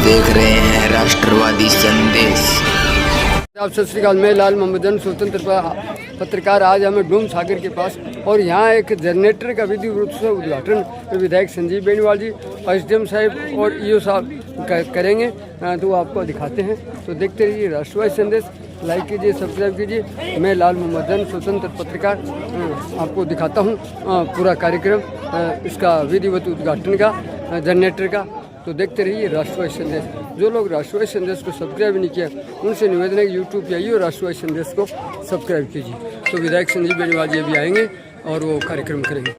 देख रहे हैं राष्ट्रवादी संदेश। आप सत श्रीकाल, मैं लाल मोहम्मदन स्वतंत्र पत्रकार। आज हमें डूम सागर के पास और यहाँ एक जनरेटर का विधि रूप से उद्घाटन विधायक संजीव बेनीवाल जी, एसडीएम साहब और ईओ साहब करेंगे। तो आपको दिखाते हैं, तो देखते रहिए राष्ट्रवादी संदेश। लाइक कीजिए, सब्सक्राइब कीजिए। मैं लाल मोहम्मदन स्वतंत्र पत्रकार आपको दिखाता हूँ पूरा कार्यक्रम इसका विधिवत उद्घाटन का जनरेटर का। तो देखते रहिए राष्ट्रवादी संदेश। जो लोग राष्ट्रवादी संदेश को सब्सक्राइब नहीं किया उनसे निवेदन है कि यूट्यूब पे आइए और राष्ट्रवादी संदेश को सब्सक्राइब कीजिए। तो विधायक संजीव बेनीवाल जी अभी आएंगे और वो कार्यक्रम करेंगे।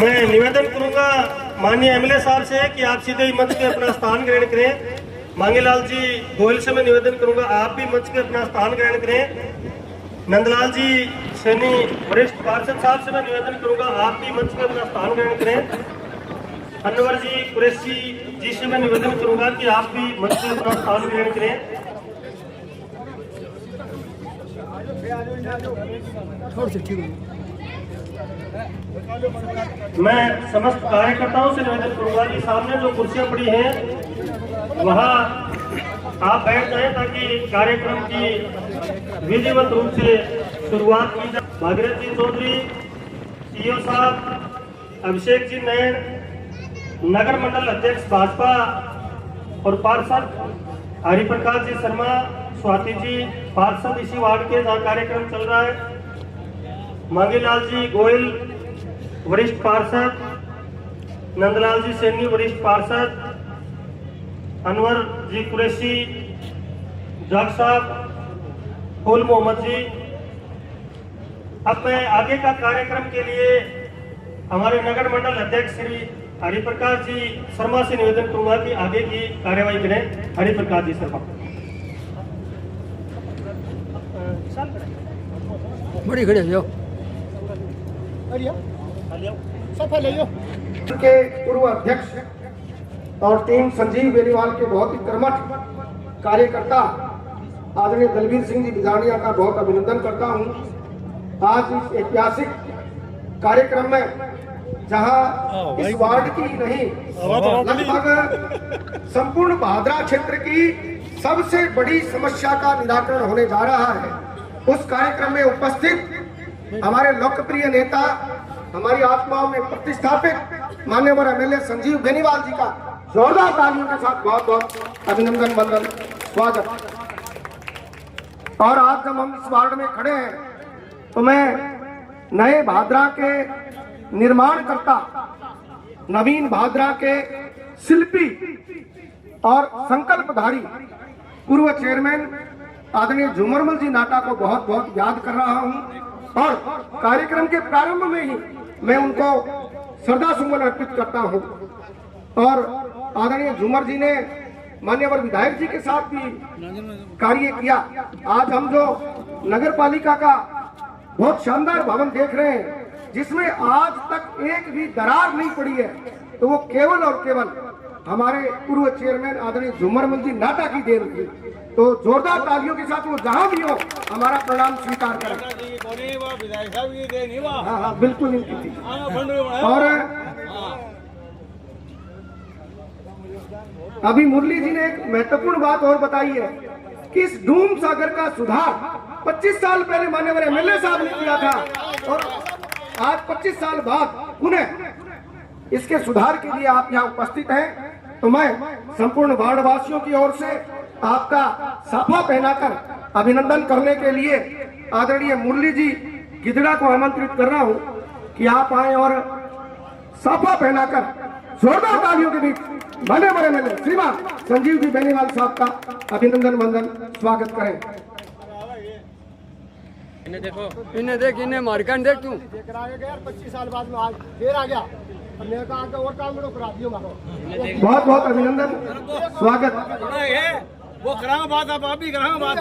मैं निवेदन करूंगा माननीय एमएलए साहब से कि आप सीधे ही मंच पे अपना स्थान ग्रहण करें। मांगेलाल जी गोयल से मैं निवेदन करूंगा आप भी मंच पे अपना स्थान ग्रहण करें। नंदलाल जी सैनी वरिष्ठ पार्षद साहब से मैं निवेदन करूंगा आप भी मंच पे अपना स्थान ग्रहण करें। अनवर जी कुरैशी जी से मैं निवेदन करूंगा कि आप भी मंच पे अपना स्थान ग्रहण करें। मैं समस्त कार्यकर्ताओं से निवेदन करूंगा कि सामने जो कुर्सियां पड़ी हैं वहां आप बैठ जाएं ताकि कार्यक्रम की विधिवत रूप से शुरुआत की जाए। भागीरथ जी चौधरी, ईओ साहब, अभिषेक जी नैन, नगर मंडल अध्यक्ष भाजपा और पार्षद हरिप्रकाश जी शर्मा, स्वाति जी पार्षद इसी वार्ड के जहाँ कार्यक्रम चल रहा है, मांगेलाल जी गोयल वरिष्ठ पार्षद, नंदलाल जी सैनी वरिष्ठ पार्षद, अनवर जी कुरैशी, जग साहब, फूल मोहम्मद जी। अब मैं आगे का कार्यक्रम के लिए हमारे नगर मंडल अध्यक्ष श्री हरिप्रकाश जी शर्मा से निवेदन करूंगा कि आगे की कार्यवाही करें। हरिप्रकाश जी शर्मा। बड़ी खड़े जाओ के पूर्व अध्यक्ष और टीम संजीव बेनीवाल के बहुत ही कर्मठ कार्यकर्ता आदरणीय दलवीर सिंह जी बिजानिया का बहुत अभिनंदन करता हूं। आज इस ऐतिहासिक कार्यक्रम में जहां इस वार्ड की नहीं लगभग संपूर्ण भादरा क्षेत्र की सबसे बड़ी समस्या का निराकरण होने जा रहा है, उस कार्यक्रम में उपस्थित हमारे लोकप्रिय नेता, हमारी आत्माओं में प्रतिष्ठापित माननीय एमएलए संजीव बेनीवाल जी का जोरदार तालियों के साथ बहुत बहुत अभिनंदन वंदन स्वागत। और आज जब हम इस वार्ड में खड़े हैं तो मैं नए भादरा के निर्माणकर्ता, नवीन भादरा के शिल्पी और संकल्पधारी पूर्व चेयरमैन आदरणीय झूमरमल जी नाटा को बहुत बहुत याद कर रहा हूं और कार्यक्रम के प्रारंभ में ही मैं उनको श्रद्धा सुमन अर्पित करता हूं। और आदरणीय झूमर जी ने माननीय विधायक जी के साथ भी कार्य किया। आज हम जो नगर पालिका का बहुत शानदार भवन देख रहे हैं जिसमें आज तक एक भी दरार नहीं पड़ी है, तो वो केवल और केवल हमारे पूर्व चेयरमैन आदरणीय झूमरमल जी नाटा की देन थी। तो जोरदार तालियों के साथ वो जहां भी हो हमारा प्रणाम स्वीकार करें। हाँ बिल्कुल इनकी थी। और अभी मुरली जी ने एक महत्वपूर्ण बात और बताई है कि इस डूम सागर का सुधार 25 साल पहले माननीय एमएलए साहब ने किया था और आज 25 साल बाद उन्हें इसके सुधार के लिए आप यहाँ उपस्थित हैं। तो मैं संपूर्ण वार्ड वासियों की ओर से आपका साफा पहनाकर अभिनंदन करने के लिए आदरणीय मुरली जी गिदड़ा को आमंत्रित कर रहा हूं कि आप आए और साफा पहनाकर जोरदार तालियों के बीच बड़े बड़े मेले श्रीमान संजीव जी बेनीवाल साहब का अभिनंदन वंदन स्वागत करें। इन्हें देख, इन्हें मारकान देख तू 25 साल बाद में आज फिर आ गया और काम करा दियो। बहुत बहुत अभिनंदन स्वागत। वो करांगा बात, आप भी करांगा बात,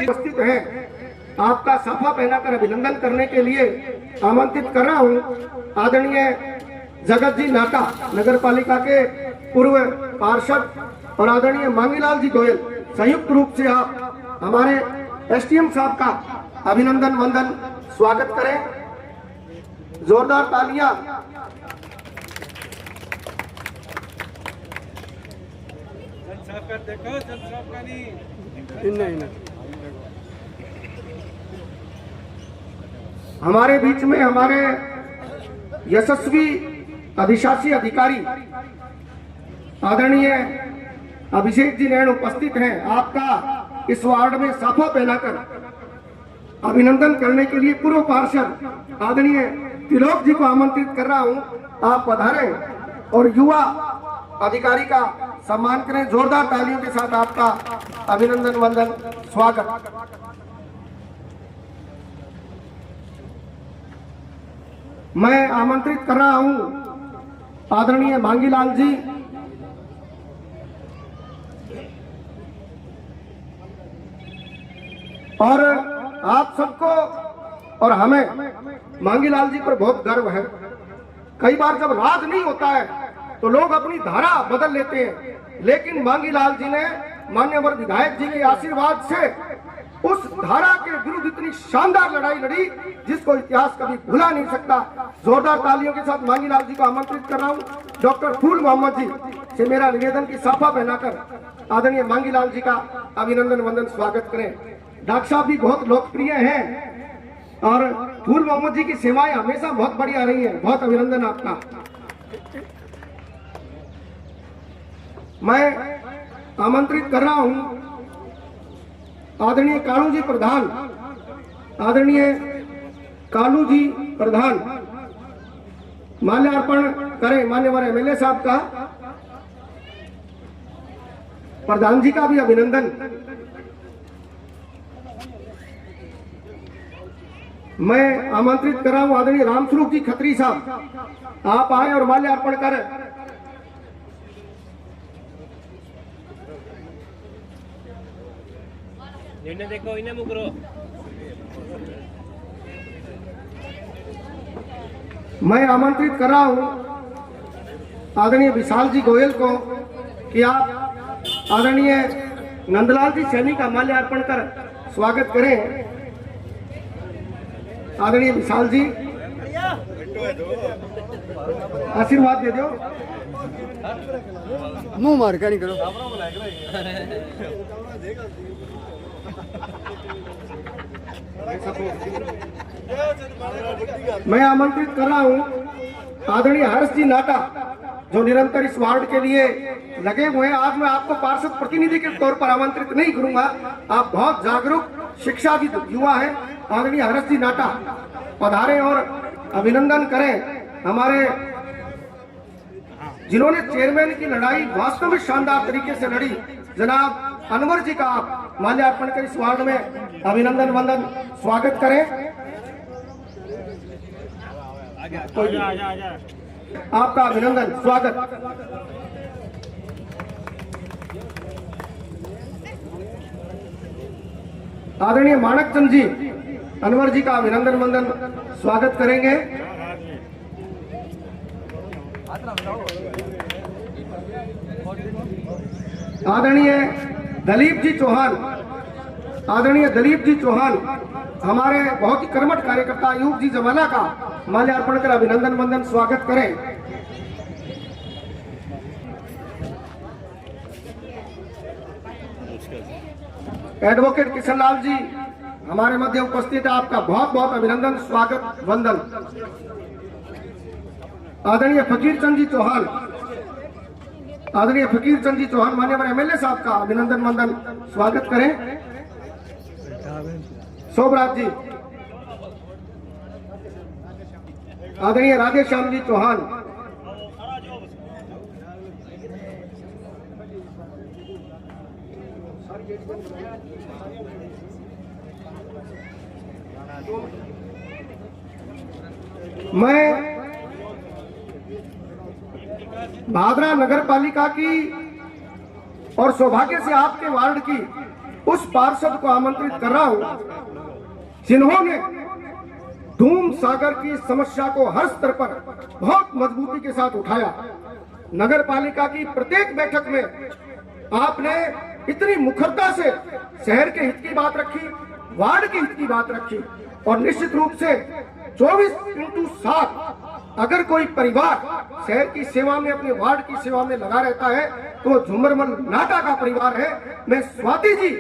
उपस्थित हैं आपका साफा पहनाकर अभिनंदन करने के लिए आमंत्रित कर रहा हूं आदरणीय जगत जी नाटा नगर पालिका के पूर्व पार्षद और आदरणीय मांगीलाल जी गोयल, संयुक्त रूप से आप हमारे एसडीएम साहब का अभिनंदन वंदन स्वागत करें। जोरदार तालियां नहीं हमारे बीच में हमारे यशस्वी अधिशासी अधिकारी आदरणीय अभिषेक जी नैन उपस्थित हैं। आपका इस वार्ड में साफा पहनाकर अभिनंदन करने के लिए पूर्व पार्षद आदरणीय तिलोक जी को आमंत्रित कर रहा हूं। आप पधारें और युवा अधिकारी का सम्मान करें। जोरदार तालियों के साथ आपका अभिनंदन वंदन स्वागत। मैं आमंत्रित कर रहा हूं आदरणीय मांगीलाल जी, और आप सबको और हमें मांगीलाल जी पर बहुत गर्व है। कई बार जब राज नहीं होता है तो लोग अपनी धारा बदल लेते हैं, लेकिन मांगीलाल जी ने मान्यवर विधायक जी के आशीर्वाद से उस धारा के विरुद्ध इतनी शानदार लड़ाई लड़ी जिसको इतिहास कभी भुला नहीं सकता। जोरदार तालियों के साथ मांगीलाल जी को आमंत्रित कर रहा हूं। डॉक्टर फूल मोहम्मद जी से मेरा निवेदन की साफा पहनाकर आदरणीय मांगीलाल जी का अभिनंदन वंदन स्वागत करें। डॉक्टर साहब भी बहुत लोकप्रिय हैं और फूल मोहम्मद जी की सेवाएं हमेशा बहुत बढ़िया रही है। बहुत अभिनंदन आपका। मैं आमंत्रित कर रहा हूं आदरणीय कालू जी प्रधान, आदरणीय कालू जी प्रधान माल्यार्पण करें। मान्यवर एमएलए साहब का, प्रधान जी का भी अभिनंदन। मैं आमंत्रित कर रहा हूं आदरणीय रामस्वरूप जी खत्री साहब, आप आए और माल्यार्पण करें। देखो इन्हें मुकरो। मैं आमंत्रित कर रहा हूं आदरणीय विशाल जी गोयल को कि आप आदरणीय नंदलाल जी सैनी का माल्यार्पण कर स्वागत करें। आदरणीय विशाल जी आशीर्वाद दे दो। मुंह मार कर नहीं करो। मैं आमंत्रित कर रहा हूं आदरणीय हर्ष जी नाटा जो निरंतर इस वार्ड के लिए लगे हुए हैं। आज मैं आपको पार्षद प्रतिनिधि के तौर पर आमंत्रित नहीं करूंगा, आप बहुत जागरूक शिक्षाविद युवा हैं। आदरणीय हर्ष जी नाटा पधारें और अभिनंदन करें हमारे जिन्होंने चेयरमैन की लड़ाई वास्तव में शानदार तरीके से लड़ी। जनाब अनवर जी का आप माल्यार्पण कर इस वार्ड में अभिनंदन वंदन स्वागत करें। आपका अभिनंदन स्वागत। आदरणीय माणक चंद जी अनवर जी का अभिनंदन वंदन स्वागत करेंगे। आदरणीय दलीप जी चौहान, आदरणीय दलीप जी चौहान हमारे बहुत ही कर्मठ कार्यकर्ता अयूब जी जमाना का माल्यार्पण कर अभिनंदन वंदन स्वागत करें। एडवोकेट किशनलाल जी हमारे मध्य उपस्थित है, आपका बहुत बहुत अभिनंदन स्वागत वंदन। आदरणीय फकीर चंद जी चौहान, आदरणीय फकीर चंद जी चौहान मान्यवर एमएलए साहब का अभिनंदन वंदन स्वागत करें। शोभराज जी, आदरणीय राधेश्याम जी चौहान, मैं भादरा नगर पालिका की और सौभाग्य से आपके वार्ड की उस पार्षद को आमंत्रित कर रहा हूं जिन्होंने धूम सागर की समस्या को हर स्तर पर बहुत मजबूती के साथ उठाया। नगर पालिका की प्रत्येक बैठक में आपने इतनी मुखरता से शहर के हित की बात रखी, वार्ड के हित की बात रखी और निश्चित रूप से 24/7 अगर कोई परिवार शहर की सेवा में, अपने वार्ड की सेवा में लगा रहता है तो झुमरमल नाटा का परिवार है। मैं स्वाति जी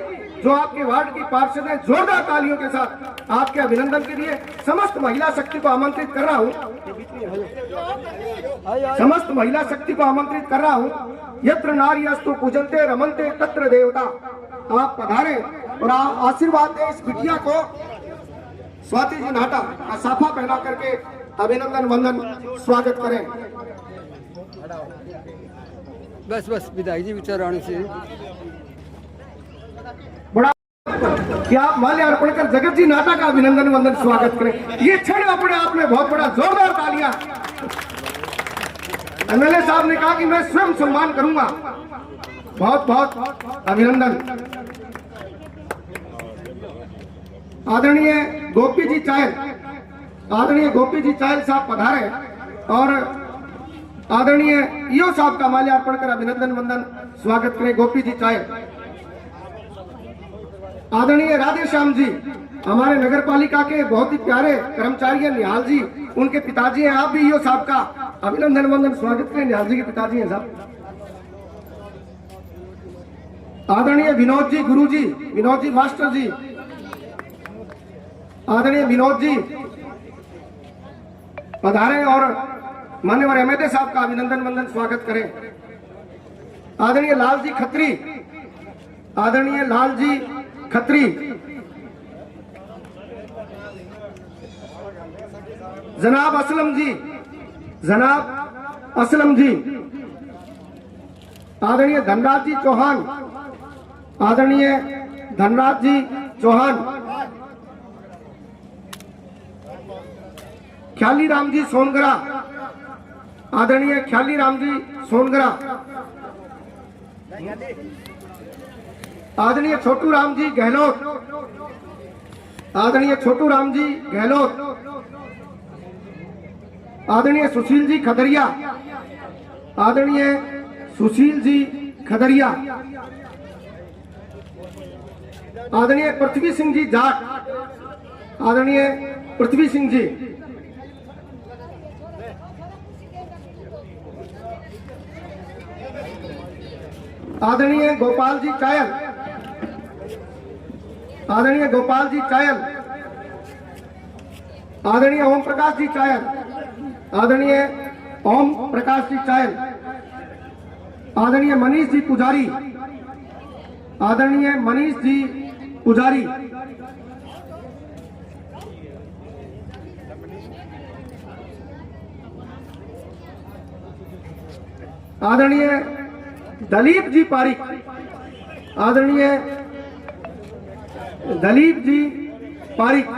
जो आपके वार्ड की पार्षद हैं, जोरदार तालियों के साथ आपके अभिनंदन के लिए समस्त महिला शक्ति को आमंत्रित कर रहा हूं। समस्त महिला शक्ति को आमंत्रित कर रहा हूं। यत्र नार्यस्तु पूजन्ते रमन्ते तत्र देवता। आप पधारें और आशीर्वाद दें इस बिटिया को। स्वाति जी नाटा का साफा पहना करके अभिनंदन वंदन स्वागत करें। बस बस विधायक जी विचाराने से बड़ा कि आप माल्यार्पण कर जगत जी नाटा का अभिनंदन वंदन स्वागत करें। ये क्षण अपने आप में बहुत बड़ा, जोरदार तालियां। एमएलए साहब ने कहा कि मैं स्वयं सम्मान करूंगा। बहुत बहुत अभिनंदन। आदरणीय गोपी जी चायल, आदरणीय गोपी जी चायल साहब पधारे और आदरणीय ईओ साहब का माल्यार्पण कर अभिनंदन वंदन स्वागत करें। गोपी जी चायल। आदरणीय राधे श्याम जी हमारे नगर पालिका के बहुत ही प्यारे कर्मचारी हैं, निहाल जी उनके पिताजी हैं। आप भी ईओ साहब का अभिनंदन वंदन स्वागत करें। निहाल जी के पिताजी हैं साहब। आदरणीय विनोद जी गुरु जी, विनोद जी मास्टर जी, आदरणीय विनोद जी पधारे और मान्यवर एमएलए साहब का अभिनंदन वंदन स्वागत करें। आदरणीय लाल जी खत्री, आदरणीय लाल जी खत्री, जनाब असलम जी, जनाब असलम जी, आदरणीय धनराज जी चौहान, आदरणीय धनराज जी चौहान, ख्याली राम जी सोनगरा, आदरणीय ख्याली राम जी सोनगरा, आदरणीय छोटू राम जी गहलोत, आदरणीय छोटू राम जी गहलोत, आदरणीय सुशील जी खदरिया, आदरणीय सुशील जी खदरिया, आदरणीय पृथ्वी सिंह जी जाट, आदरणीय पृथ्वी सिंह जी, आदरणीय गोपाल जी चायल, आदरणीय गोपाल जी चायल, आदरणीय ओम प्रकाश जी चायल, आदरणीय ओम प्रकाश जी चायल, आदरणीय मनीष जी पुजारी, आदरणीय मनीष जी पुजारी, आदरणीय दलीप जी पारिक, आदरणीय दलीप जी पारिक,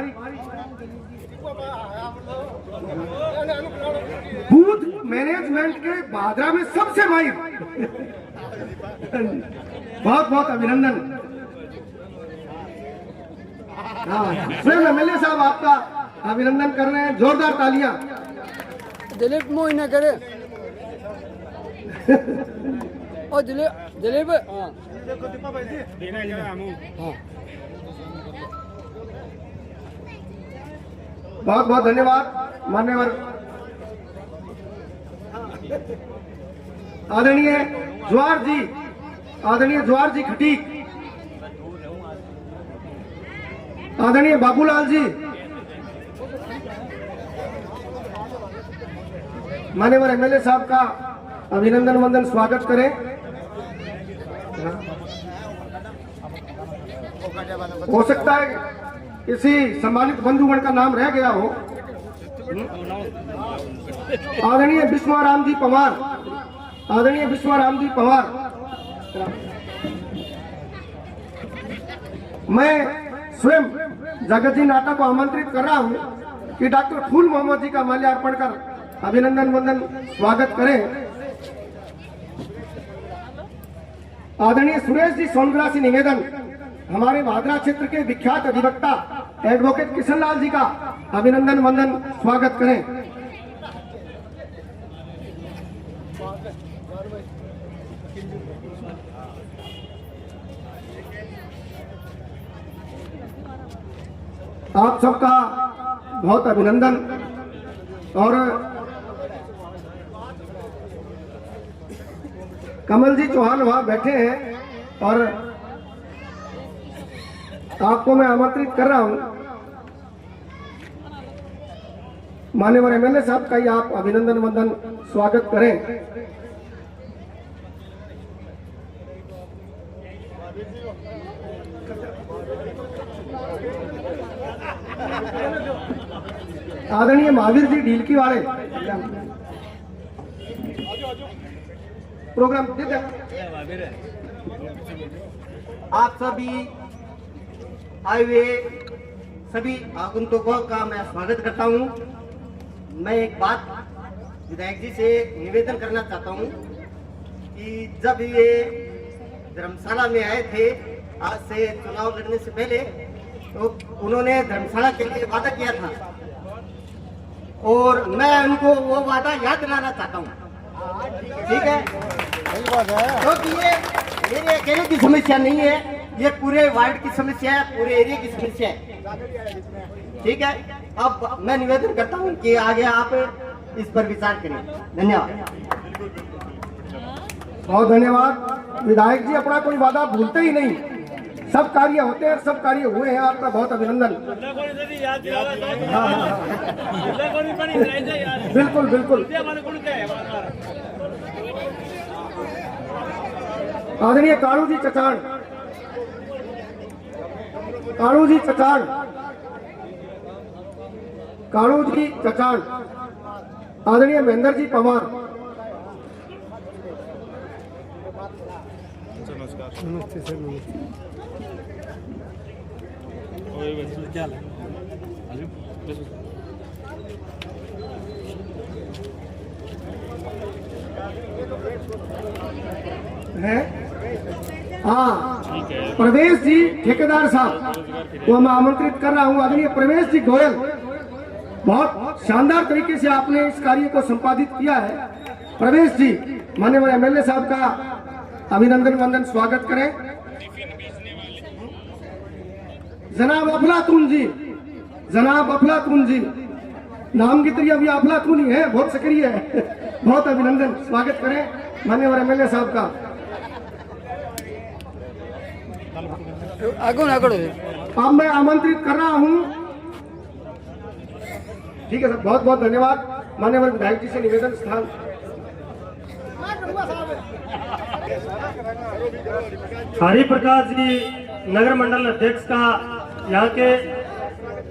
बूथ मैनेजमेंट के भादरा में सबसे माहिर। बहुत बहुत अभिनंदन। स्वयं एमएलए साहब आपका अभिनंदन कर रहे हैं। जोरदार तालियां। दिलीप मोह न करे और दिलीप हाँ बहुत बहुत धन्यवाद मान्यवर। आदरणीय ज्वार जी, आदरणीय ज्वार जी खटीक, आदरणीय बाबूलाल जी, मान्यवर एमएलए साहब का अभिनंदन वंदन स्वागत करें। हो सकता है किसी सम्मानित बंधुगण का नाम रह गया हो। आदरणीय विश्वाराम जी पवार, आदरणीय विश्वाराम जी पवार। मैं स्वयं जगत जी नाटा को आमंत्रित कर रहा हूं कि डॉक्टर फूल मोहम्मद जी का माल्यार्पण कर अभिनंदन वंदन स्वागत करें। आदरणीय सुरेश जी सोनगरा से निवेदन, हमारे भादरा क्षेत्र के विख्यात अधिवक्ता एडवोकेट किशन लाल जी का अभिनंदन वंदन स्वागत करें। आप सबका बहुत अभिनंदन। और कमल जी चौहान वहां बैठे हैं और आपको मैं आमंत्रित कर रहा हूं, माननीय एमएलए साहब का ही आप अभिनंदन वंदन स्वागत करें। आदरणीय महावीर जी ढीलकी वाले प्रोग्राम आप सभी आए हुए सभी आगंतुकों का मैं स्वागत करता हूं। मैं एक बात विधायक जी से निवेदन करना चाहता हूं कि जब ये धर्मशाला में आए थे आज से चुनाव लड़ने से पहले, तो उन्होंने धर्मशाला के लिए वादा किया था और मैं उनको वो वादा याद दिलाना चाहता हूँ। ठीक है, क्योंकि ये मेरे अकेले की समस्या नहीं है, ये पूरे वार्ड की समस्या है, पूरे एरिया की समस्या है। ठीक है, अब मैं निवेदन करता हूँ कि आगे आप इस पर विचार करें। धन्यवाद। बहुत धन्यवाद। विधायक जी अपना कोई वादा भूलते ही नहीं, सब कार्य होते हैं, सब कार्य हुए हैं, आपका बहुत अभिनंदन। बिल्कुल बिल्कुल। आदरणीय कालू जी चचाड़, कालू जी चचाड़, कालू जी चचाड़, आदरणीय महेंद्र जी पवार। नमस्ते सर, नमस्ते। है हाँ, प्रवेश जी ठेकेदार साहब को मैं आमंत्रित कर रहा हूँ। आदरणीय प्रवेश जी गोयल, बहुत शानदार तरीके से आपने इस कार्य को संपादित किया है। प्रवेश जी, माननीय एमएलए साहब का अभिनंदन वंदन स्वागत करें। जनाब अफलातून जी, जनाब अफलातून जी, नाम की तरह अभी अफलातून ही है, बहुत सक्रिय है। बहुत अभिनंदन स्वागत करें माननीय एमएलए साहब का। आगो ना करो। अब मैं आमंत्रित कर रहा हूं। ठीक है सर, बहुत बहुत धन्यवाद। माननीय विधायक जी से निवेदन स्थान। हरि प्रकाश जी नगर मंडल अध्यक्ष का यहाँ के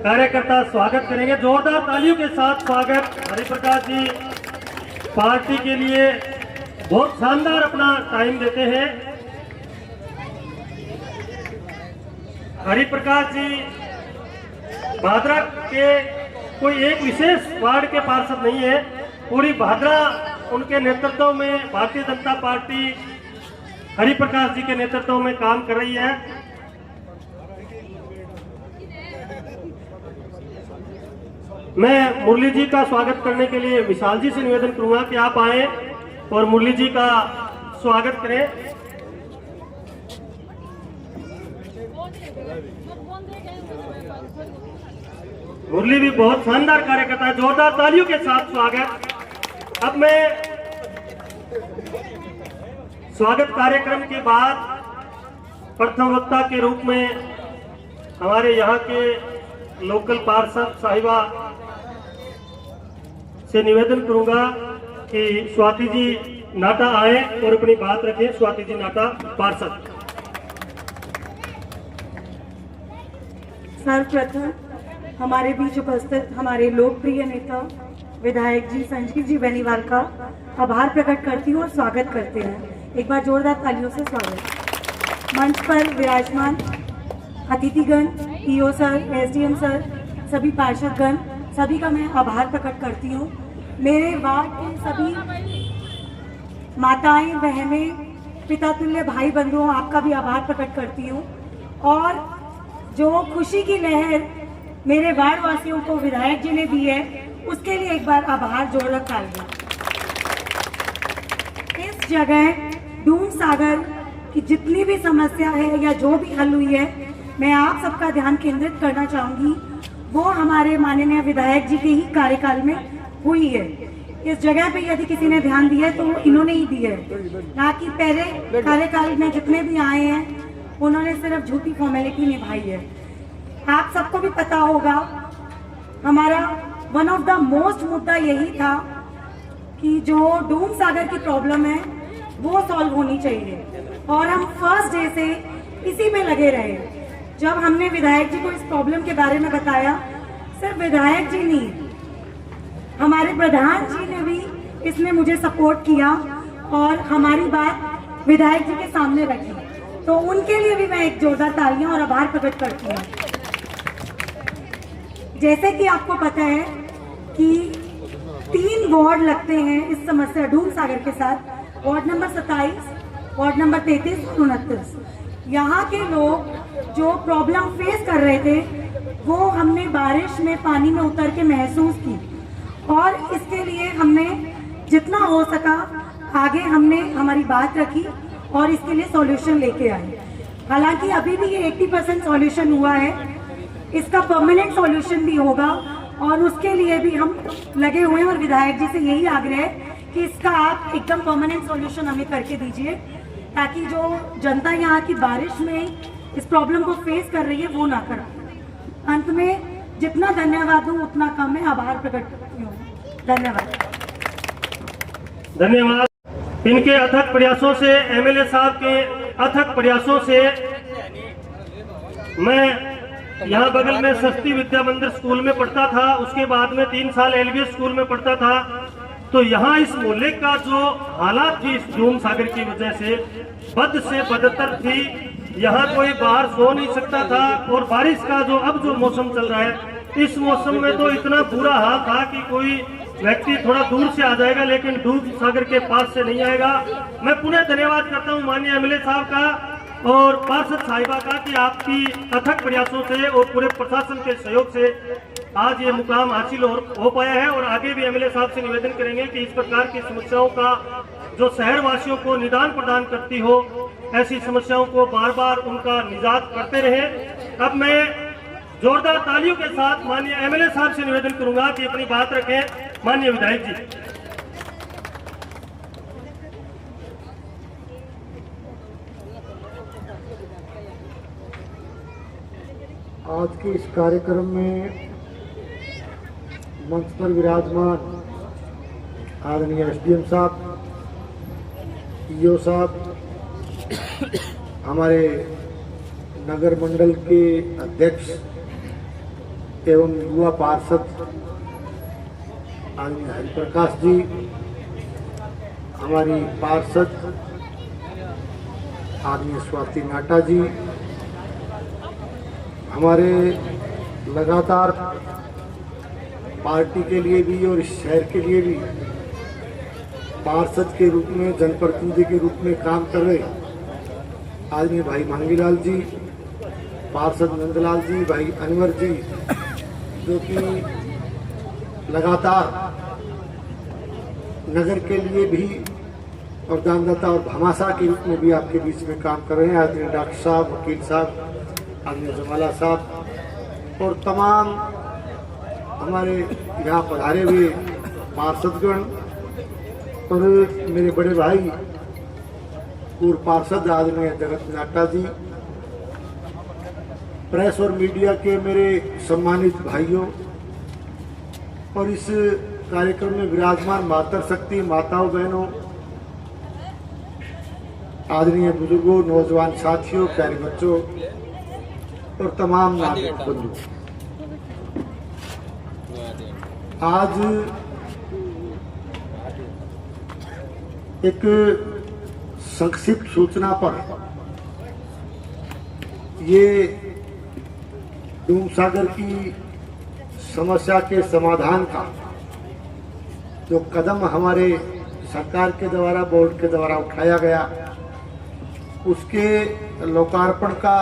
कार्यकर्ता स्वागत करेंगे। जोरदार तालियों के साथ स्वागत। हरि प्रकाश जी पार्टी के लिए बहुत शानदार अपना टाइम देते हैं। हरि प्रकाश जी भादरा के कोई एक विशेष वार्ड के पार्षद नहीं है, पूरी भादरा उनके नेतृत्व में भारतीय जनता पार्टी हरि प्रकाश जी के नेतृत्व में काम कर रही है। मैं मुरली जी का स्वागत करने के लिए विशाल जी से निवेदन करूंगा कि आप आए और मुरली जी का स्वागत करें। मुरली भी बहुत शानदार कार्यकर्ता है, जोरदार तालियों के साथ स्वागत। अब मैं स्वागत कार्यक्रम के बाद प्रथम वक्ता के रूप में हमारे यहाँ के लोकल पार्षद साहिबा से निवेदन करूंगा कि स्वाति जी नाटा आए और अपनी बात रखें। स्वाति जी नाटा पार्षद। सर्वप्रथम हमारे बीच उपस्थित हमारे लोकप्रिय नेता विधायक जी संजीव जी बेनीवाल का आभार प्रकट करती हूँ और स्वागत करते हैं। एक बार जोरदार तालियों से स्वागत। मंच पर विराजमान अतिथिगण, ईओ सर, एसडीएम सर, सभी पार्षदगण, सभी का मैं आभार प्रकट करती हूँ। मेरे वार्ड के सभी माताएं, बहनें, पिता तुल्य भाई बंधुओं, आपका भी आभार प्रकट करती हूँ। और जो खुशी की लहर मेरे वार्ड वासियों को विधायक जी ने दी है, उसके लिए एक बार आभार जोरदार तालियां। इस जगह दून सागर की जितनी भी समस्या है या जो भी हल हुई है, मैं आप सबका ध्यान केंद्रित करना चाहूंगी, वो हमारे माननीय विधायक जी के ही कार्यकाल में हुई है। इस जगह पे यदि किसी ने ध्यान दिया है तो वो इन्होंने ही दिया है, ना कि पहले कार्यकाल में जितने भी आए हैं उन्होंने सिर्फ झूठी फॉर्मेलिटी निभाई है। आप सबको भी पता होगा हमारा वन ऑफ द मोस्ट मुद्दा यही था कि जो डूम सागर की प्रॉब्लम है वो सॉल्व होनी चाहिए, और हम फर्स्ट डे से इसी में लगे रहे। जब हमने विधायक जी को इस प्रॉब्लम के बारे में बताया, सिर्फ विधायक जी नहीं, हमारे प्रधान जी ने भी इसमें मुझे सपोर्ट किया और हमारी बात विधायक जी के सामने रखी, तो उनके लिए भी मैं एक जोरदार तालियां और आभार प्रकट करती हूँ। जैसे कि आपको पता है कि 3 वार्ड लगते हैं इस समस्या डूम सागर के साथ, वार्ड नंबर 27, वार्ड नंबर 33 और 29। यहाँ के लोग जो प्रॉब्लम फेस कर रहे थे वो हमने बारिश में पानी में उतर के महसूस की, और इसके लिए हमने जितना हो सका आगे हमने हमारी बात रखी और इसके लिए सॉल्यूशन लेके आए। हालांकि अभी भी ये 80% सॉल्यूशन हुआ है, इसका परमानेंट सॉल्यूशन भी होगा और उसके लिए भी हम लगे हुए हैं। और विधायक जी से यही आग्रह है कि इसका आप एकदम परमानेंट सॉल्यूशन हमें करके दीजिए, ताकि जो जनता यहाँ की बारिश में इस प्रॉब्लम को फेस कर रही है वो ना कर। अंत में जितना धन्यवाद दूं उतना कम है, आभार प्रकट करती हूँ। धन्यवाद। धन्यवाद। इनके अथक प्रयासों से, एमएलए साहब के अथक प्रयासों से मैं यहाँ बगल में सस्ती विद्या मंदिर स्कूल में पढ़ता था, उसके बाद में 3 साल एलबीएस स्कूल में पढ़ता था। तो यहाँ इस मोहल्ले का जो हालात थी इस डूम सागर की वजह से बद से बदतर थी। यहाँ कोई बाहर सो नहीं सकता था, और बारिश का जो मौसम चल रहा है, इस मौसम में तो इतना बुरा हाल था कि कोई व्यक्ति थोड़ा दूर से आ जाएगा लेकिन डूम सागर के पास से नहीं आएगा। मैं पुनः धन्यवाद करता हूँ माननीय एमएलए साहब का और पार्षद साहिबा का कि आपकी अथक प्रयासों से और पूरे प्रशासन के सहयोग से आज ये मुकाम हासिल हो पाया है। और आगे भी एमएलए साहब से निवेदन करेंगे कि इस प्रकार की समस्याओं का जो शहर वासियों को निदान प्रदान करती हो, ऐसी समस्याओं को बार बार उनका निजात करते रहे। अब मैं जोरदार तालियों के साथ माननीय एमएलए साहब से निवेदन करूंगा कि अपनी बात रखें। माननीय विधायक जी। आज के इस कार्यक्रम में मंच पर विराजमान आदरणीय एसडीएम साहब, ईओ साहब, हमारे नगर मंडल के अध्यक्ष एवं युवा पार्षद आदरणीय हरिप्रकाश जी, हमारी पार्षद आदरणीय स्वाति नाटा जी, हमारे लगातार पार्टी के लिए भी और इस शहर के लिए भी पार्षद के रूप में, जनप्रतिनिधि के रूप में काम कर रहे आदरणीय भाई मांगीलाल जी, पार्षद नंदलाल जी, भाई अनवर जी, जो कि लगातार नगर के लिए भी और दानदाता और भामाशाह के रूप में भी आपके बीच में काम कर रहे हैं। आदरणीय डॉक्टर साहब, वकील साहब, आदरणीय जमाला साहब और तमाम हमारे यहाँ पधारे हुए पार्षदगण और मेरे बड़े भाई पूर्व पार्षद आदरणीय जगत नाटा जी, प्रेस और मीडिया के मेरे सम्मानित भाइयों और इस कार्यक्रम में विराजमान मातृशक्ति माताओं, बहनों, आदरणीय बुजुर्गों, नौजवान साथियों, प्यारे बच्चों और तमाम नागरिक बंधु, आज एक संक्षिप्त सूचना पर ये डूम सागर की समस्या के समाधान का जो कदम हमारे सरकार के द्वारा, बोर्ड के द्वारा उठाया गया, उसके लोकार्पण का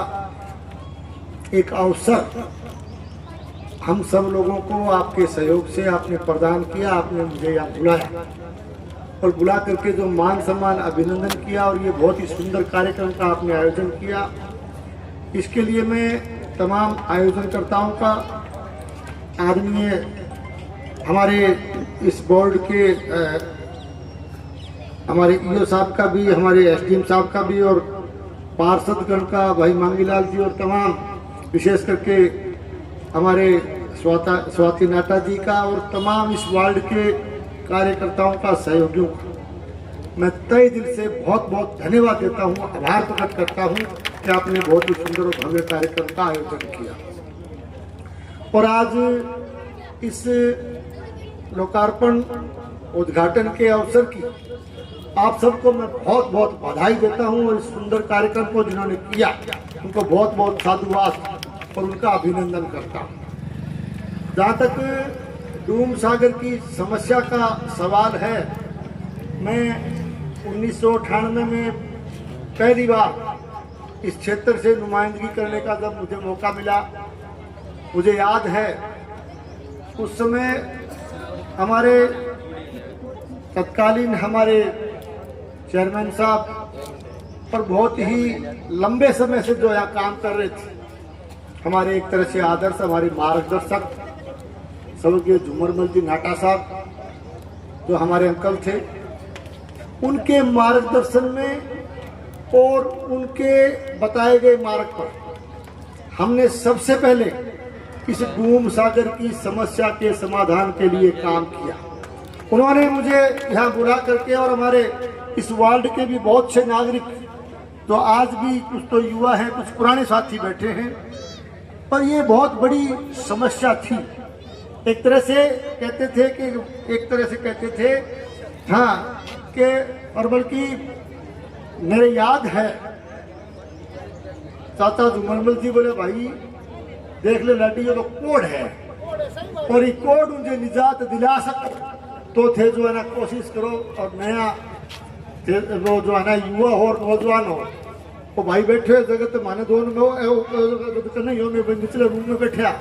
एक अवसर हम सब लोगों को आपके सहयोग से आपने प्रदान किया। आपने मुझे यहाँ बुलाया और बुला करके जो मान सम्मान अभिनंदन किया और ये बहुत ही सुंदर कार्यक्रम का आपने आयोजन किया, इसके लिए मैं तमाम आयोजनकर्ताओं का, आदरणीय हमारे इस बोर्ड के हमारे ईओ साहब का भी, हमारे एसडीएम साहब का भी, और पार्षदगण का, भाई मांगीलाल जी, और तमाम विशेष करके हमारे स्वाति नाटा जी का, और तमाम इस वार्ड के कार्यकर्ताओं का, सहयोगियों का मैं तहे दिल से बहुत बहुत धन्यवाद देता हूँ, आभार प्रकट करता हूँ कि आपने बहुत ही सुंदर और भव्य कार्यक्रम का आयोजन किया। और आज इस लोकार्पण उद्घाटन के अवसर की आप सबको मैं बहुत बहुत बधाई देता हूं, और इस सुंदर कार्यक्रम को जिन्होंने किया उनको बहुत बहुत साधुवाद और उनका अभिनंदन करता हूं। जहाँ तक डूम सागर की समस्या का सवाल है, मैं 1998 में पहली बार इस क्षेत्र से नुमाइंदगी करने का जब मुझे मौका मिला, मुझे याद है उस समय हमारे तत्कालीन हमारे चेयरमैन साहब पर बहुत ही लंबे समय से जो यहाँ काम कर रहे थे, हमारे एक तरह से आदर्श, हमारे मार्गदर्शक स्वर्गीय झूमरमल जी नाटा साहब जो हमारे अंकल थे, उनके मार्गदर्शन में और उनके बताए गए मार्ग पर हमने सबसे पहले इस डूम सागर की समस्या के समाधान के लिए काम किया। उन्होंने मुझे यहाँ बुला करके, और हमारे इस वार्ड के भी बहुत से नागरिक तो आज भी, कुछ तो युवा हैं, कुछ पुराने साथी बैठे हैं, पर ये बहुत बड़ी समस्या थी। एक तरह से कहते थे हाँ कि, और बल्कि मेरे याद है चाचा झूमरमल जी बोले, भाई देख ले लाडी, ये तो कोड है, और ये कोड मुझे निजात दिला सकते तो थे जो है ना, कोशिश करो और नया वो जो है ना युवा हो और नौजवान हो, वो भाई बैठे जगत माने दोनों में यो में निचले रूम में बैठा,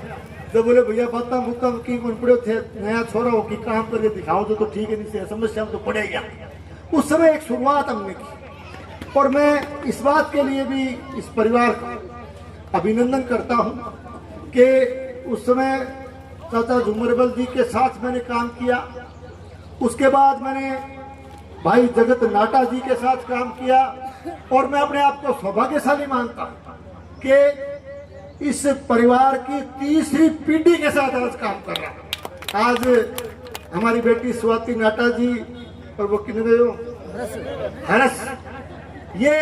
जब बोले भैया बात मुद्दा की पड़े थे, नया छोरा हो कि काम करके दिखाओ तो ठीक है, नहीं समस्या तो पड़ेगा। उस समय एक शुरुआत हमने की, और मैं इस बात के लिए भी इस परिवार का अभिनंदन करता हूँ कि उस समय चाचा झूमरमल जी के साथ मैंने काम किया। उसके बाद मैंने भाई जगत नाटा जी के साथ काम किया, और मैं अपने आप को सौभाग्यशाली मानता हूँ कि इस परिवार की तीसरी पीढ़ी के साथ आज काम कर रहा हूँ। आज हमारी बेटी स्वाति नाटा जी और वो किन्ने हरस, ये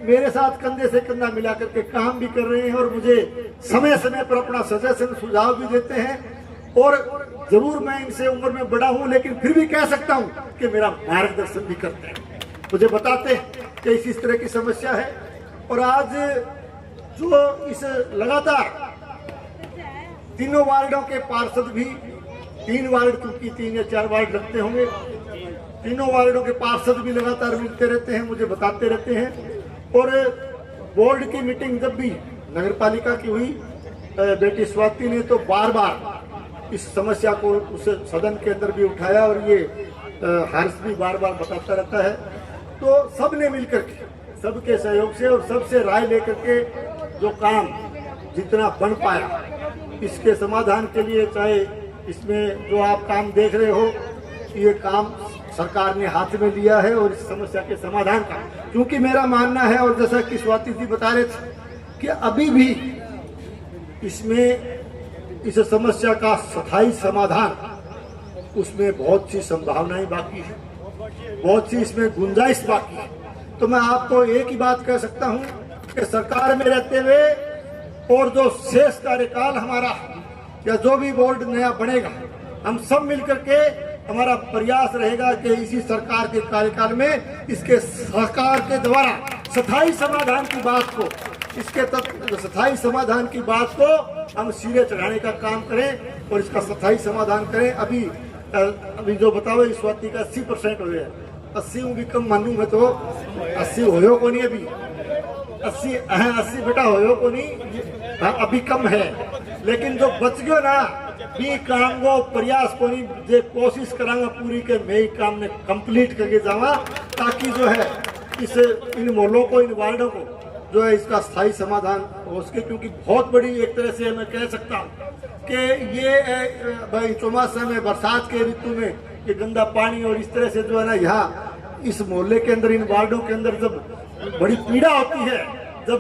मेरे साथ कंधे से कंधा मिला करके काम भी कर रहे हैं, और मुझे समय समय पर अपना सजेशन सुझाव भी देते हैं। और जरूर मैं इनसे उम्र में बड़ा हूं, लेकिन फिर भी कह सकता हूं कि मेरा मार्गदर्शन भी करते हैं, मुझे बताते हैं कि इस तरह की समस्या है। और आज जो इस लगातार तीनों वार्डों के पार्षद भी, 3 वार्ड क्योंकि 3 या 4 वार्ड लगते होंगे, तीनों वार्डों के पार्षद भी लगातार मिलते रहते हैं, मुझे बताते रहते हैं। और बोर्ड की मीटिंग जब भी नगर पालिका की हुई, बेटी स्वाति ने तो बार बार इस समस्या को उस सदन के अंदर भी उठाया, और ये हर्ष भी बार बार बताता रहता है। तो सब ने मिलकर के, सबके सहयोग से और सबसे राय लेकर के जो काम जितना बन पाया इसके समाधान के लिए, चाहे इसमें जो आप काम देख रहे हो, ये काम सरकार ने हाथ में लिया है, और इस समस्या के समाधान का, क्योंकि मेरा मानना है, और जैसा कि स्वाति जी बता रहे थे कि अभी भी इसमें इस समस्या का स्थायी समाधान, उसमें बहुत सी संभावनाएं बाकी है, बहुत सी इसमें गुंजाइश बाकी है। तो मैं आपको एक ही बात कह सकता हूं कि सरकार में रहते हुए और जो शेष कार्यकाल हमारा या जो भी बोर्ड नया बनेगा, हम सब मिलकर के हमारा प्रयास रहेगा कि इसी सरकार के कार्यकाल में इसके सरकार के द्वारा स्थायी समाधान की बात को, इसके स्थायी समाधान की बात को हम सिरे चढ़ाने का काम करें और इसका स्थायी समाधान करें। अभी जो बताओ इस स्वाति का 80% हो गया, 80 भी कम मानू मैं तो 80 होयो को नहीं, अभी 80 बेटा होयो को नहीं, अभी कम है, लेकिन जो बच गयो ना भी काम वो प्रयास को नहीं, जे कोशिश करांगा पूरी के मैं ही काम ने कंप्लीट करके जावा, ताकि जो है इस इन मोहल्लों को, इन वार्डों को जो है इसका स्थायी समाधान हो सके। क्योंकि बहुत बड़ी एक तरह से मैं कह सकता हूँ कि ये भाई चौमासा में, बरसात के ऋतु में ये गंदा पानी और इस तरह से जो है ना यहाँ इस मोहल्ले के अंदर, इन वार्डों के अंदर जब बड़ी पीड़ा होती है, जब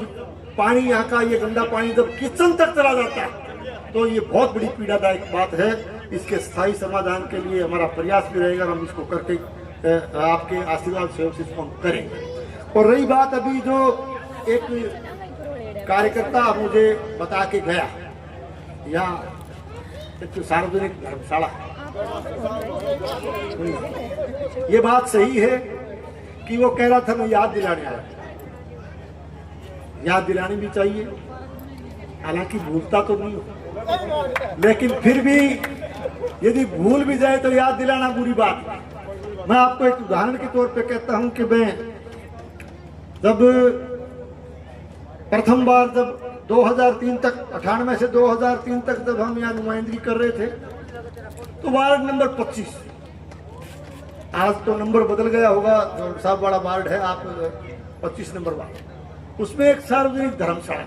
पानी यहाँ का ये गंदा पानी जब किचन तक चला जाता है तो ये बहुत बड़ी पीड़ादायक बात है। इसके स्थायी समाधान के लिए हमारा प्रयास भी रहेगा, हम इसको करके आपके आशीर्वाद सहयोग से इसको हम करेंगे। और रही बात अभी जो एक कार्यकर्ता मुझे बता के गया, यहाँ एक सार्वजनिक धर्मशाला, ये बात सही है कि वो कह रहा था मैं याद दिलाने आया। याद दिलानी भी चाहिए, हालांकि भूलता तो नहीं हो, लेकिन फिर भी यदि भूल भी जाए तो याद दिलाना बुरी बात है। मैं आपको एक उदाहरण के तौर पे कहता हूं कि मैं जब प्रथम बार जब 2003 तक, 98 से 2003 तक जब हम यहाँ नुमाइंदगी कर रहे थे तो वार्ड नंबर 25, आज तो नंबर बदल गया होगा, जो साहब वाला वार्ड है, आप 25 नंबर वार्ड, उसमें एक सार्वजनिक धर्मशाला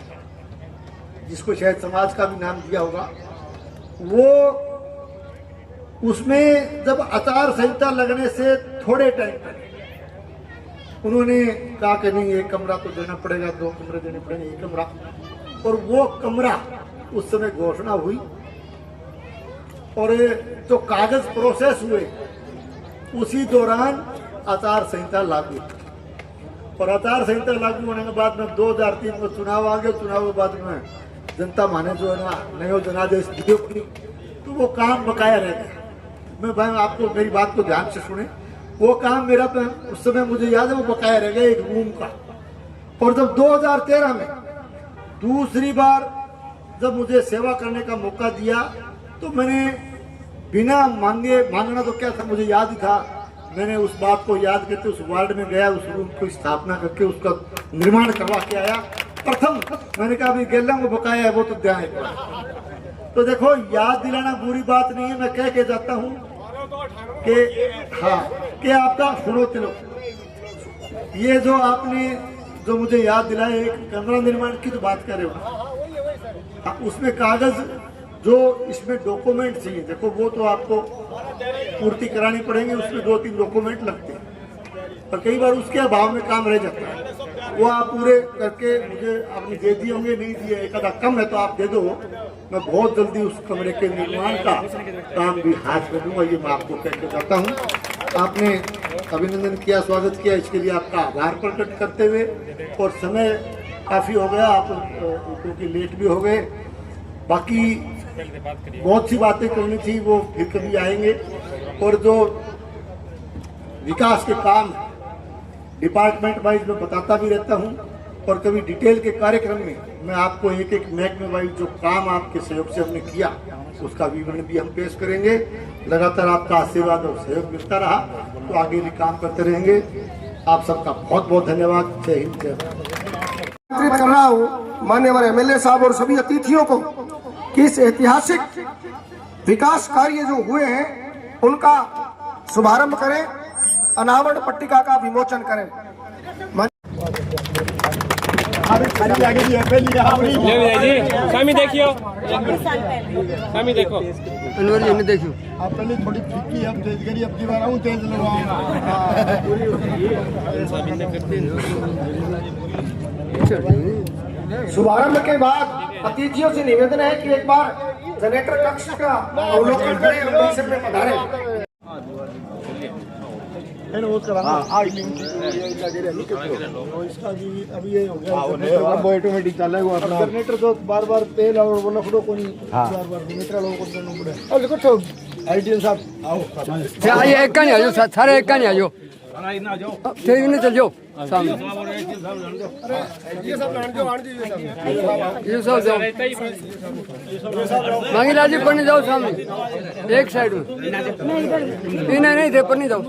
जिसको शायद समाज का भी नाम दिया होगा, वो उसमें जब आचार संहिता लगने से थोड़े टाइम पहले उन्होंने कहा कि नहीं एक कमरा तो देना पड़ेगा, 2 कमरे देने पड़ेंगे, एक कमरा, और वो कमरा उस समय घोषणा हुई और जो कागज प्रोसेस हुए उसी दौरान आचार संहिता लागू, और आचार संहिता लागू होने के बाद में 2003 में चुनाव आ गया। चुनाव के बाद में जनता माने जो है ना नयो जनादेश दियो, तो वो काम बकाया रह गया। मैं भाई आपको मेरी बात को ध्यान से सुने, वो काम मेरा उस समय मुझे याद है वो बकाया रह गया, एक रूम का। और जब 2013 में दूसरी बार जब मुझे सेवा करने का मौका दिया तो मैंने बिना मांगना तो क्या था, मुझे याद ही था, मैंने उस बात को याद करके उस वार्ड में गया, उस रूम को स्थापना करके उसका निर्माण करवा के आया। प्रथम मैंने कहा अभी गेला वो बकाया है वो तो ध्यान है। तो देखो याद दिलाना बुरी बात नहीं है, मैं कह के जाता हूँ कि हाँ कि आपका सुनो तिलो, ये जो आपने जो मुझे याद दिलाया एक कमरा निर्माण की तो बात कर रहे हो, उसमें कागज जो इसमें डॉक्यूमेंट चाहिए, देखो वो तो आपको पूर्ति करानी पड़ेंगे, उसमें 2-3 डॉक्यूमेंट लगते हैं और कई बार उसके अभाव में काम रह जाता है, वो आप पूरे करके मुझे आपने दे दिए होंगे, नहीं दिए एक आधा कम है तो आप दे दो, मैं बहुत जल्दी उस कमरे के निर्माण का काम भी हाथ में दूंगा, ये मैं आपको कह के जाता हूँ। आपने अभिनंदन किया, स्वागत किया, इसके लिए आपका आभार प्रकट करते हुए, और समय काफ़ी हो गया आप क्योंकि लेट भी हो गए, बाकी बहुत सी बातें करनी थी वो फिर कभी आएंगे। और जो विकास के काम डिपार्टमेंट वाइज मैं बताता भी रहता हूँ, और कभी डिटेल के कार्यक्रम में मैं आपको एक एक महकमे वाइज जो काम आपके सहयोग से हमने किया उसका विवरण भी हम पेश करेंगे। लगातार आपका आशीर्वाद और सहयोग मिलता रहा तो आगे भी काम करते रहेंगे। आप सबका बहुत बहुत धन्यवाद। जय हिंद, जय भारत। कर रहा हूँ मान्यवर एमएलए साहब और सभी अतिथियों को कि इस ऐतिहासिक विकास कार्य जो हुए हैं उनका शुभारंभ करें, अनावरण पट्टिका का विमोचन करें। स्वामी देखियो, स्वामी देखो, अनवर जी ने देखियो, आप पहले थोड़ी फीकी अब तेज करी, अब की बार आऊँ तेज शुभारंभ के बाद अतिथियों से निवेदन है कि एक बार जनरेटर कक्ष का अवलोकन करें और परिसर में पधारें। इसका भी अभी ये हो गया, वो ऑटोमेटिक चल रहा है अपना जनरेटर तो बार बार तेल और वो नखड़ो को नहीं बार बार जनरेटर लोगों को देना पड़े। और देखो तो आईटीएल साहब आओ, आइए एक का नहीं आजो, सारे एक का नहीं आजो, ठीक नहीं चल जाओ सामने, ये सब जान ये सब जाओ, मांगीलाल जी पढ़ने जाओ सामने एक साइड में, नहीं थे पढ़ने जाओ,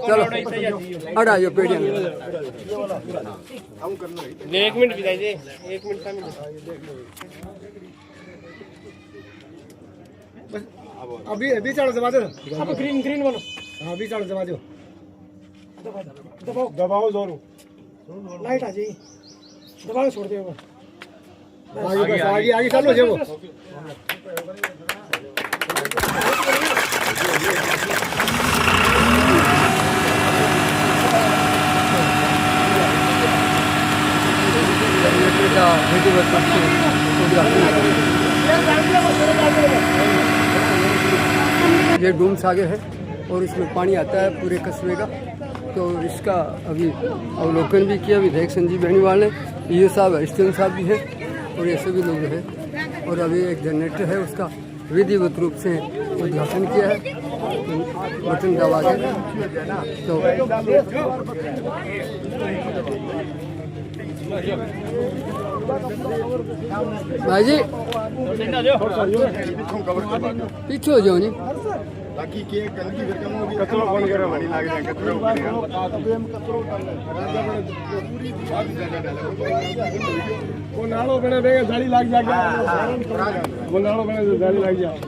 चलो हट आ जाओ पेटियां। 1 मिनट विदाई दे, 1 मिनट अभी अभी चाल जमा दो, अब ग्रीन बोलो, हाँ अभी चाल जमा दो, दबाओ जोर, लाइट आ जाएगी, दबाओ छोड़ दो, आगे चलो जो ये डूम सागर है और इसमें पानी आता है पूरे कस्बे का। तो इसका अभी अवलोकन भी किया विधायक संजीव बेनीवाल ने, ये साहब हरिश्चंद्र साहब भी हैं और ये सभी लोग हैं। और अभी एक जनरेटर है उसका विधिवत रूप से उद्घाटन किया है बटन दबा के। तो भाई जी पीछे हो जाओ नहीं बाकी के गंदगी फिर कम होगी कचरो कौन करे बड़ी लाग जाए कचरो वो नालो बने बेगा जाली लाग जाएगा वो नालो बने जाली लाग जाए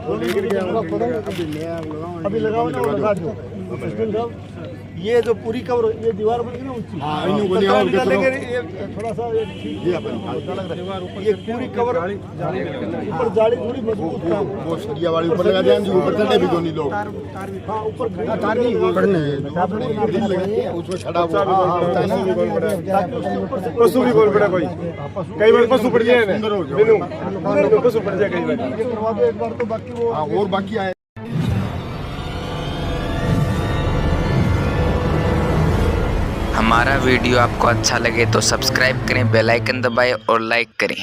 वो लेकर के अभी लगाओ ना लगा दो ये जो पूरी कवर ये दीवार बन गई ना ऊंची हां इन्हीं को नहीं और थोड़ा सा ये अपन ये पूरी कवर ऊपर जाली थोड़ी मजबूत काम वो सरिया वाली ऊपर लगा दें जो ऊपर चढ़े भी तो नहीं लोग हां ऊपर तार नहीं ऊपर नहीं उसमें छड़ा होता है ना पशु भी बोल पड़ा कोई कई बार पशु पड़ जाए ना बिनु पशु पड़ जाए कई बार करवा दो एक बार तो बाकी वो और बाकी आए। हमारा वीडियो आपको अच्छा लगे तो सब्सक्राइब करें, बेल आइकन दबाएं और लाइक करें।